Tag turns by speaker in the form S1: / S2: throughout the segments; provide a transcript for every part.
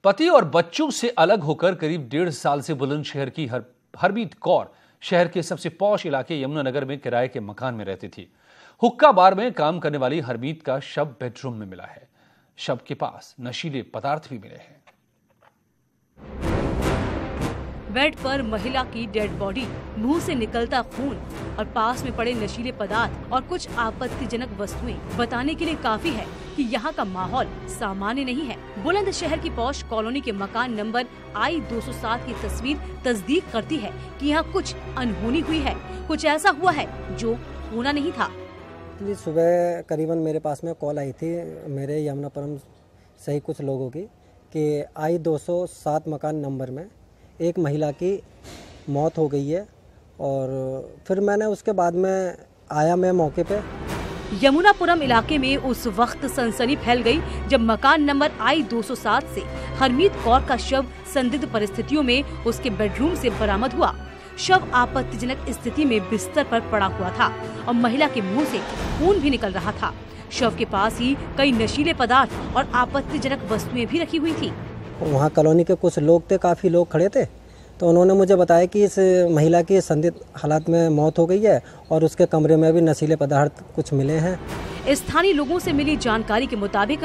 S1: पति और बच्चों से अलग होकर करीब 1.5 साल से बुलंदशहर की हरमीत कौर शहर के सबसे पॉश इलाके यमुनानगर में किराए के मकान में रहती थी। हुक्का बार में काम करने वाली हरमीत का शव बेडरूम में मिला है। शव के पास नशीले पदार्थ भी मिले हैं।
S2: बेड पर महिला की डेड बॉडी, मुंह से निकलता खून और पास में पड़े नशीले पदार्थ और कुछ आपत्तिजनक वस्तुएं बताने के लिए काफी है कि यहाँ का माहौल सामान्य नहीं है। बुलंदशहर की पॉश कॉलोनी के मकान नंबर I-207 की तस्वीर तस्दीक करती है कि यहाँ कुछ अनहोनी हुई है, कुछ ऐसा हुआ है जो होना नहीं था।
S3: सुबह करीबन मेरे पास में कॉल आई थी मेरे यमुनापुरम सही कुछ लोगों की कि I-207 मकान नंबर में एक महिला की मौत हो गई है। और फिर मैंने उसके बाद में आया मैं मौके पे।
S2: यमुनापुरम इलाके में उस वक्त सनसनी फैल गई जब मकान नंबर I-207 से हरमीत कौर का शव संदिग्ध परिस्थितियों में उसके बेडरूम से बरामद हुआ। शव आपत्तिजनक स्थिति में बिस्तर पर पड़ा हुआ था और महिला के मुंह से खून भी निकल रहा था। शव के पास ही कई नशीले पदार्थ और आपत्तिजनक वस्तुएं भी रखी हुई थी।
S3: वहाँ कॉलोनी के कुछ लोग थे, काफ़ी लोग खड़े थे, तो उन्होंने मुझे बताया कि इस महिला की संदिग्ध हालात में मौत हो गई है और उसके कमरे में भी नशीले पदार्थ कुछ मिले हैं।
S2: स्थानीय लोगों से मिली जानकारी के मुताबिक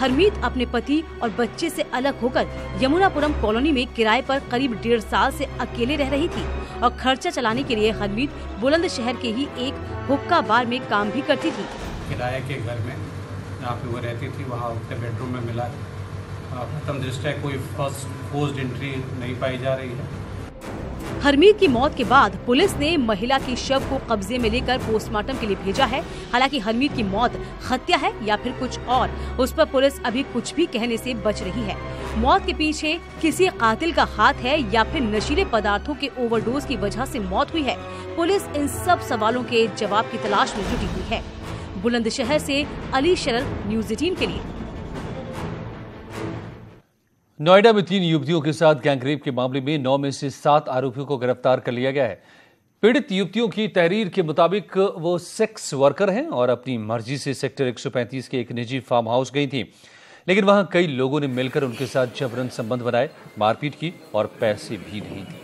S2: हरमीत अपने पति और बच्चे से अलग होकर यमुनापुरम कॉलोनी में किराए पर करीब 1.5 साल से अकेले रह रही थी और खर्चा चलाने के लिए हरमीत बुलंदशहर के ही एक हुक्का बार में काम भी करती थी।
S4: किराए के घर में जहाँ पे वो रहती थी वहाँ उसके बेडरूम में मिला। प्रथम दृष्टया कोई फोर्स्ड एंट्री नहीं पाई जा रही है।
S2: हरमीत की मौत के बाद पुलिस ने महिला के शव को कब्जे में लेकर पोस्टमार्टम के लिए भेजा है। हालांकि हरमीत की मौत हत्या है या फिर कुछ और, उस पर पुलिस अभी कुछ भी कहने से बच रही है। मौत के पीछे किसी कातिल का हाथ है या फिर नशीले पदार्थों के ओवरडोज की वजह से मौत हुई है, पुलिस इन सब सवालों के जवाब की तलाश में जुटी हुई है। बुलंदशहर से अली शरल, न्यूज़ 18 के लिए।
S1: नोएडा में 3 युवतियों के साथ गैंगरेप के मामले में 9 में से 7 आरोपियों को गिरफ्तार कर लिया गया है। पीड़ित युवतियों की तहरीर के मुताबिक वो सेक्स वर्कर हैं और अपनी मर्जी से सेक्टर 135 के एक निजी फार्म हाउस गई थी, लेकिन वहां कई लोगों ने मिलकर उनके साथ जबरन संबंध बनाए, मारपीट की और पैसे भी नहीं दिए।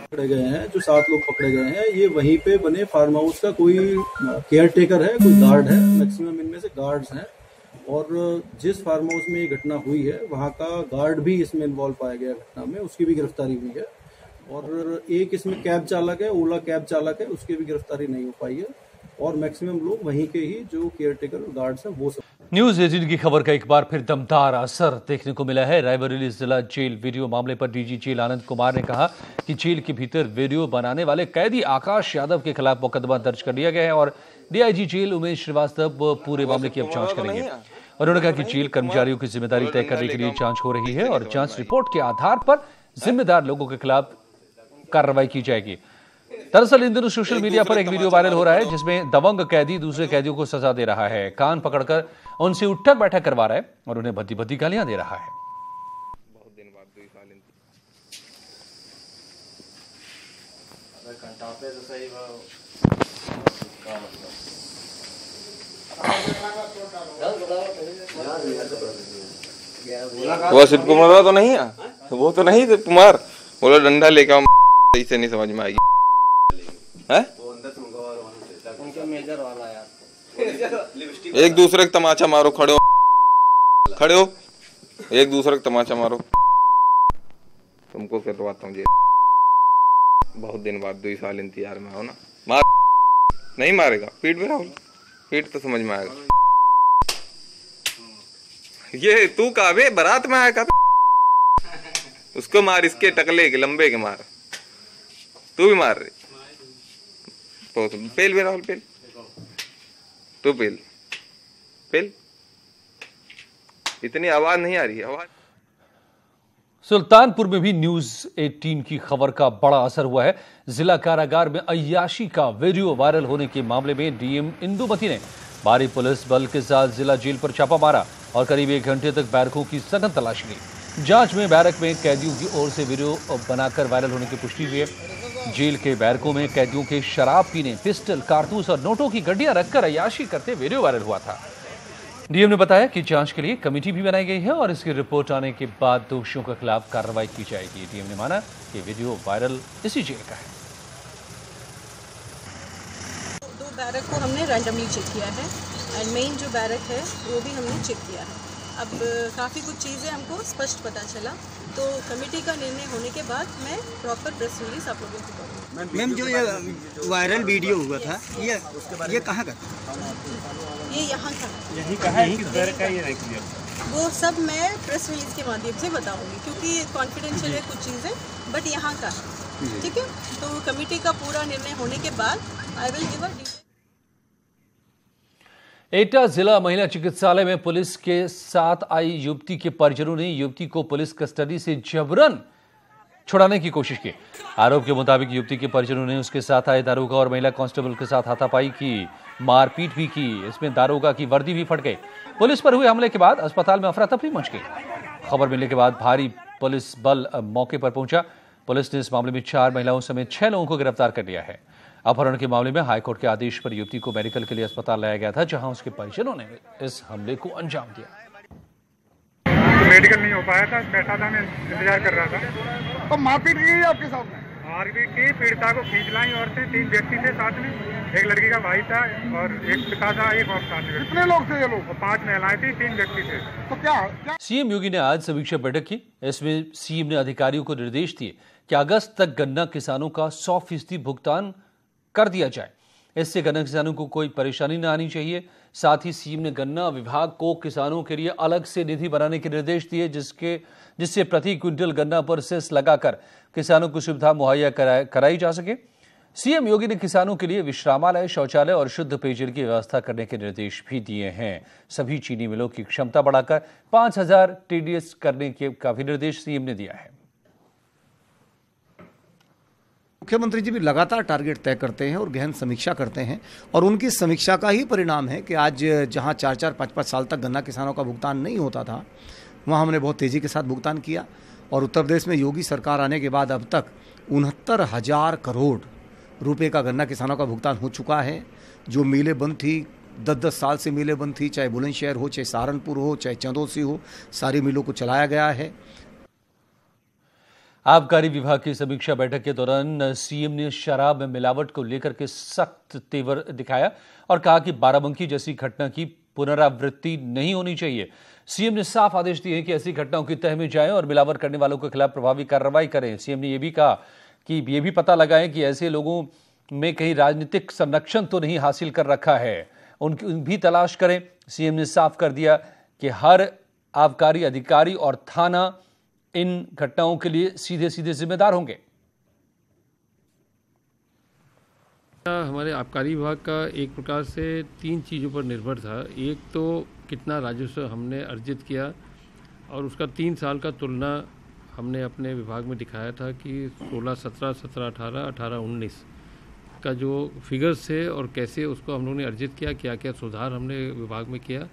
S5: पकड़े गए हैं, जो 7 लोग पकड़े गए हैं, ये वहीं पे बने फार्म हाउस का कोई केयर टेकर है, कोई गार्ड है, मैक्सिमम इनमें से गार्ड्स हैं। और जिस फार्म हाउस में ये घटना हुई है वहाँ का गार्ड भी इसमें इन्वॉल्व पाया गया घटना में, उसकी भी गिरफ्तारी हुई है। और एक इसमें कैब चालक है, ओला कैब चालक है, उसकी भी गिरफ्तारी नहीं हो पाई है। और मैक्सिमम लोग वहीं के ही जो केयर टेकर और गार्ड्स हैं वो सब।
S1: न्यूज़ 18 की खबर का एक बार फिर दमदार असर देखने को मिला है। रायबरेली जिला जेल वीडियो मामले पर डीजी जेल आनंद कुमार ने कहा कि जेल के भीतर वीडियो बनाने वाले कैदी आकाश यादव के खिलाफ मुकदमा दर्ज कर लिया गया है और डीआईजी जेल उमेश श्रीवास्तव पूरे मामले की अब जांच करेंगे। उन्होंने कहा कि जेल कर्मचारियों की जिम्मेदारी तय करने के लिए जांच हो रही है और जांच रिपोर्ट के आधार पर जिम्मेदार लोगों के खिलाफ कार्रवाई की जाएगी। दरअसल इन दिनों सोशल मीडिया पर एक वीडियो वायरल हो रहा है जिसमें दबंग कैदी दूसरे कैदियों को सजा दे रहा है, कान पकड़कर उनसे उठक बैठक करवा रहा है और उन्हें भद्दी भद्दी गालियां दे रहा है।
S6: बहुत दिन बाद 2 साल वो सिर्फ कुमार तो नहीं है, वो तो नहीं थे कुमार, बोलो डंडा लेकर इसे नहीं समझ में आएगी है? एक दूसरे को तमाचा मारो, खड़े हो, एक दूसरे को तमाचा मारो। तुमको करवाता हूँ, बहुत दिन बाद 2 साल इंतजार में हो ना। मार नहीं मारेगा, पीठ में राहुल, पीठ तो समझ में आएगा। ये तू काबे बारात में आया का, उसको मार, इसके टकले के लंबे के मार, तू भी मार रही। तो पेल भी राहुल, पेल तू पेल, इतनी आवाज नहीं आ रही है। आवाज
S1: सुल्तानपुर में भी न्यूज़ 18 की खबर का बड़ा असर हुआ है। जिला कारागार में अय्याशी का वीडियो वायरल होने के मामले में डीएम इंदुमती ने भारी पुलिस बल के साथ जिला जेल पर छापा मारा और करीब 1 घंटे तक बैरकों की सघन तलाशी ली। जांच में बैरक में कैदियों की ओर से वीडियो बनाकर वायरल होने की पुष्टि हुई है। जेल के बैरकों में कैदियों के शराब पीने, पिस्टल, कारतूस और नोटों की गड्डियां रखकर अय्याशी करते वीडियो वायरल हुआ था। डीएम ने बताया कि जांच के लिए कमेटी भी बनाई गई है और इसकी रिपोर्ट आने के बाद दोषियों के खिलाफ कार्रवाई की जाएगी। डीएम ने माना कि वीडियो वायरल इसी जेल का है।
S7: दो बैरक को हमने रैंडमली चेक किया है एंड मेन जो बैरक है वो भी हमने चेक किया है। अब काफ़ी कुछ चीज़ें हमको स्पष्ट पता चला, तो कमेटी का निर्णय होने के बाद मैं प्रॉपर प्रेस रिलीज आप लोगों को करूँगी।
S8: मैम, जो ये वायरल वीडियो हुआ था ये कहाँ का?
S7: ये यहाँ का
S8: यही कहा है, किस बैरक का ये नहीं क्लियर।
S7: वो सब मैं प्रेस रिलीज के माध्यम से बताऊंगी क्योंकि कॉन्फिडेंशियल है कुछ चीज़ें, बट यहाँ का है, ठीक है। तो कमेटी का पूरा निर्णय होने के बाद I will give a detail.
S1: एटा जिला महिला चिकित्सालय में पुलिस के साथ आई युवती के परिजनों ने युवती को पुलिस कस्टडी से जबरन छुड़ाने की कोशिश की। आरोप के मुताबिक युवती के परिजनों ने उसके साथ आए दारोगा और महिला कांस्टेबल के साथ हाथापाई की, मारपीट भी की। इसमें दारोगा की वर्दी भी फट गई। पुलिस पर हुए हमले के बाद अस्पताल में अफरा तफरी मच गई। खबर मिलने के बाद भारी पुलिस बल मौके पर पहुंचा। पुलिस ने इस मामले में 4 महिलाओं समेत 6 लोगों को गिरफ्तार कर लिया है। अपहरण के मामले में हाईकोर्ट के आदेश पर युवती को मेडिकल के लिए अस्पताल लाया गया था, जहां उसके परिजनों ने इस हमले को अंजाम दिया।
S9: तो मेडिकल नहीं हो पाया था, बैठा था, मैं इंतजार कर रहा था। तो मारपीट की आपके साथ में? मारपीट की, पीड़िता को खींच लाई औरतें। 3 व्यक्ति थे साथ में, एक लड़की का भाई था और एक पिता था, एक और साथ में। कितने लोग थे ये लोग? 5 महिलाएं थी, 3 व्यक्ति थे। तो क्या
S1: सीएम योगी ने आज समीक्षा बैठक की। इसमें सीएम ने अधिकारियों को निर्देश दिए कि अगस्त तक गन्ना किसानों का 100% भुगतान कर दिया जाए। इससे गन्ना किसानों को कोई परेशानी न आनी चाहिए। साथ ही सीएम ने गन्ना विभाग को किसानों के लिए अलग से निधि बनाने के निर्देश दिए, जिससे प्रति क्विंटल गन्ना पर सेस लगाकर किसानों को सुविधा मुहैया कराई जा सके। सीएम योगी ने किसानों के लिए विश्रामालय, शौचालय और शुद्ध पेयजल की व्यवस्था करने के निर्देश भी दिए हैं। सभी चीनी मिलों की क्षमता बढ़ाकर 5000 TDS करने का भी निर्देश सीएम ने दिया है।
S10: मुख्यमंत्री जी भी लगातार टारगेट तय करते हैं और गहन समीक्षा करते हैं और उनकी समीक्षा का ही परिणाम है कि आज जहां 4-4, 5-5 साल तक गन्ना किसानों का भुगतान नहीं होता था, वहां हमने बहुत तेज़ी के साथ भुगतान किया। और उत्तर प्रदेश में योगी सरकार आने के बाद अब तक 69,000 करोड़ रुपए का गन्ना किसानों का भुगतान हो चुका है। जो मिलें बंद थी, 10-10 साल से मिलें बंद थी, चाहे बुलंदशहर हो, चाहे सहारनपुर हो, चाहे चंदौसी हो, सारी मिलों को चलाया गया है।
S1: आबकारी विभाग की समीक्षा बैठक के दौरान सीएम ने शराब में मिलावट को लेकर के सख्त तेवर दिखाया और कहा कि बाराबंकी जैसी घटना की पुनरावृत्ति नहीं होनी चाहिए। सीएम ने साफ आदेश दिए कि ऐसी घटनाओं की तह में जाएं और मिलावट करने वालों के खिलाफ प्रभावी कार्रवाई करें। सीएम ने यह भी कहा कि यह भी पता लगाएं कि ऐसे लोगों में कहीं राजनीतिक संरक्षण तो नहीं हासिल कर रखा है, उनकी भी तलाश करें। सीएम ने साफ कर दिया कि हर आबकारी अधिकारी और थाना इन घटनाओं के लिए सीधे सीधे जिम्मेदार होंगे।
S11: हमारे आबकारी विभाग का एक प्रकार से 3 चीज़ों पर निर्भर था। एक तो कितना राजस्व हमने अर्जित किया और उसका 3 साल का तुलना हमने अपने विभाग में दिखाया था कि 16-17, 17-18, 18-19 का जो फिगर्स थे और कैसे उसको हम लोगों ने अर्जित किया, क्या क्या सुधार हमने विभाग में किया।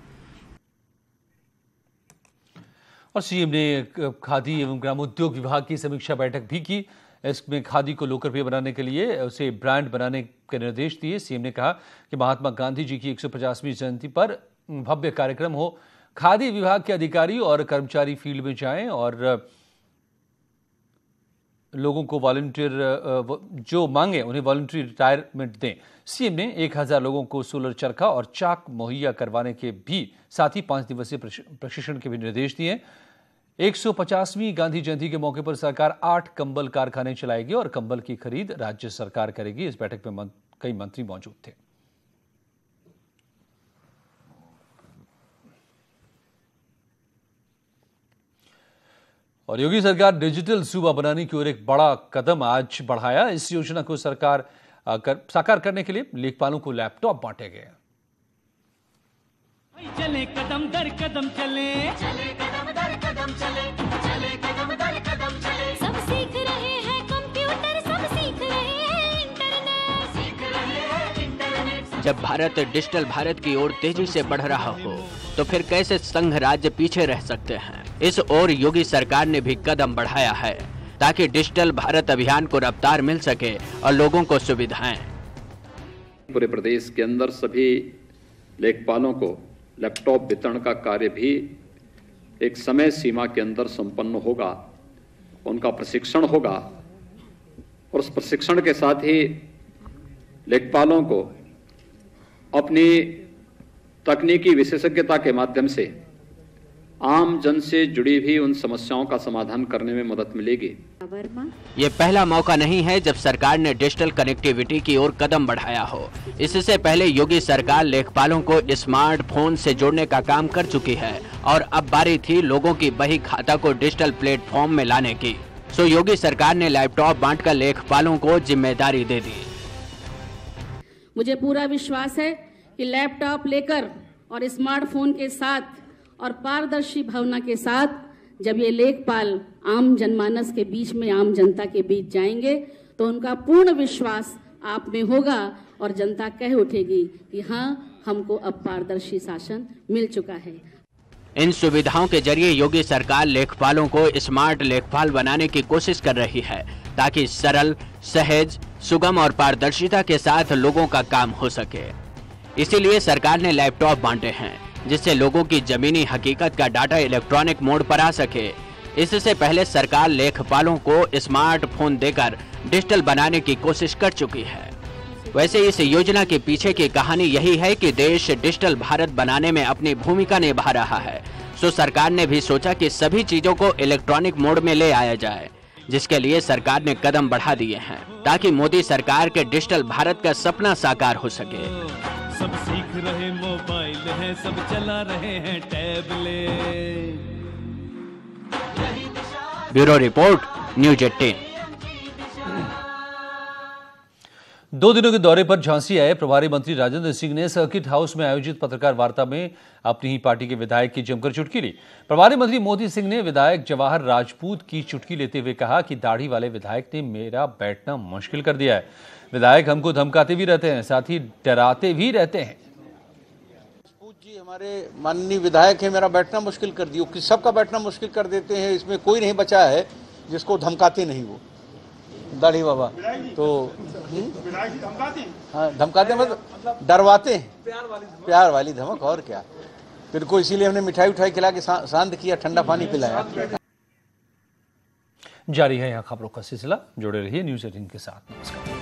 S1: और सीएम ने खादी एवं ग्रामोद्योग विभाग की समीक्षा बैठक भी की। इसमें खादी को लोकप्रिय बनाने के लिए उसे ब्रांड बनाने के निर्देश दिए। सीएम ने कहा कि महात्मा गांधी जी की 150वीं जयंती पर भव्य कार्यक्रम हो। खादी विभाग के अधिकारी और कर्मचारी फील्ड में जाएं और लोगों को वॉलंटियर जो मांगे उन्हें वॉलंटरी रिटायरमेंट दें। सीएम ने 1000 लोगों को सोलर चरखा और चाक मुहैया करवाने के भी साथ ही 5 दिवसीय प्रशिक्षण के भी निर्देश दिए। 150वीं गांधी जयंती के मौके पर सरकार 8 कंबल कारखाने चलाएगी और कंबल की खरीद राज्य सरकार करेगी। इस बैठक में कई मंत्री मौजूद थे। और योगी सरकार डिजिटल सूबा बनाने की ओर एक बड़ा कदम आज बढ़ाया। इस योजना को साकार करने के लिए लेखपालों को लैपटॉप बांटे गए।
S12: चले कदम दर कदम चले, चले कदम दर कदम चले, चले कदम दर कदम चले। सब सीख रहे हैं कंप्यूटर, सब सीख रहे हैं इंटरनेट, सीख रहे हैं इंटरनेट।
S13: जब भारत डिजिटल भारत की ओर तेजी से बढ़ रहा हो तो फिर कैसे संघ राज्य पीछे रह सकते हैं। इस ओर योगी सरकार ने भी कदम बढ़ाया है ताकि डिजिटल भारत अभियान को रफ्तार मिल सके और लोगों को सुविधाएं।
S14: पूरे प्रदेश के अंदर सभी लेखपालों को लैपटॉप वितरण का कार्य भी एक समय सीमा के अंदर संपन्न होगा, उनका प्रशिक्षण होगा और उस प्रशिक्षण के साथ ही लेखपालों को अपनी तकनीकी विशेषज्ञता के माध्यम से आम जन से जुड़ी हुई उन समस्याओं का समाधान करने में मदद मिलेगी।
S13: ये पहला मौका नहीं है जब सरकार ने डिजिटल कनेक्टिविटी की ओर कदम बढ़ाया हो। इससे पहले योगी सरकार लेखपालों को स्मार्टफोन से जोड़ने का काम कर चुकी है और अब बारी थी लोगों की बही खाता को डिजिटल प्लेटफॉर्म में लाने की। सो योगी सरकार ने लैपटॉप बांटकर लेखपालों को जिम्मेदारी दे दी।
S15: मुझे पूरा विश्वास है कि लैपटॉप लेकर और स्मार्टफोन के साथ और पारदर्शी भावना के साथ जब ये लेखपाल आम जनमानस के बीच में, आम जनता के बीच जाएंगे तो उनका पूर्ण विश्वास आप में होगा और जनता कह उठेगी कि हाँ, हमको अब पारदर्शी शासन मिल चुका है।
S13: इन सुविधाओं के जरिए योगी सरकार लेखपालों को स्मार्ट लेखपाल बनाने की कोशिश कर रही है ताकि सरल, सहज, सुगम और पारदर्शिता के साथ लोगों का काम हो सके। इसीलिए सरकार ने लैपटॉप बांटे हैं जिससे लोगों की जमीनी हकीकत का डाटा इलेक्ट्रॉनिक मोड पर आ सके। इससे पहले सरकार लेखपालों को स्मार्टफोन देकर डिजिटल बनाने की कोशिश कर चुकी है। वैसे इस योजना के पीछे की कहानी यही है कि देश डिजिटल भारत बनाने में अपनी भूमिका निभा रहा है। सो सरकार ने भी सोचा कि सभी चीजों को इलेक्ट्रॉनिक मोड में ले आया जाए, जिसके लिए सरकार ने कदम बढ़ा दिए हैं ताकि मोदी सरकार के डिजिटल भारत का सपना साकार हो सके।
S12: सब सीख रहे मोबाइल हैं, सब चला रहे हैं टैबलेट।
S13: Bureau report, news 18।
S1: 2 दिनों के दौरे पर झांसी आए प्रभारी मंत्री राजेंद्र सिंह ने सर्किट हाउस में आयोजित पत्रकार वार्ता में अपनी ही पार्टी के विधायक की जमकर चुटकी ली। प्रभारी मंत्री मोदी सिंह ने विधायक जवाहर राजपूत की चुटकी लेते हुए कहा कि दाढ़ी वाले विधायक ने मेरा बैठना मुश्किल कर दिया है। विधायक हमको धमकाते भी रहते हैं, साथ ही डराते भी रहते हैं।
S16: राजपूत जी हमारे माननीय विधायक है, मेरा बैठना मुश्किल कर दिया। सबका बैठना मुश्किल कर देते हैं, इसमें कोई नहीं बचा है जिसको धमकाते नहीं वो दाढ़ी बाबा। तो हाँ, धमकाते मतलब डरवाते हैं, प्यार वाली धमक, और क्या। फिर को इसीलिए हमने मिठाई उठाई खिला के शांत किया, ठंडा पानी पिलाया।
S1: जारी है यहाँ खबरों का सिलसिला। जुड़े रहिए न्यूज़ 18 के साथ। नमस्कार।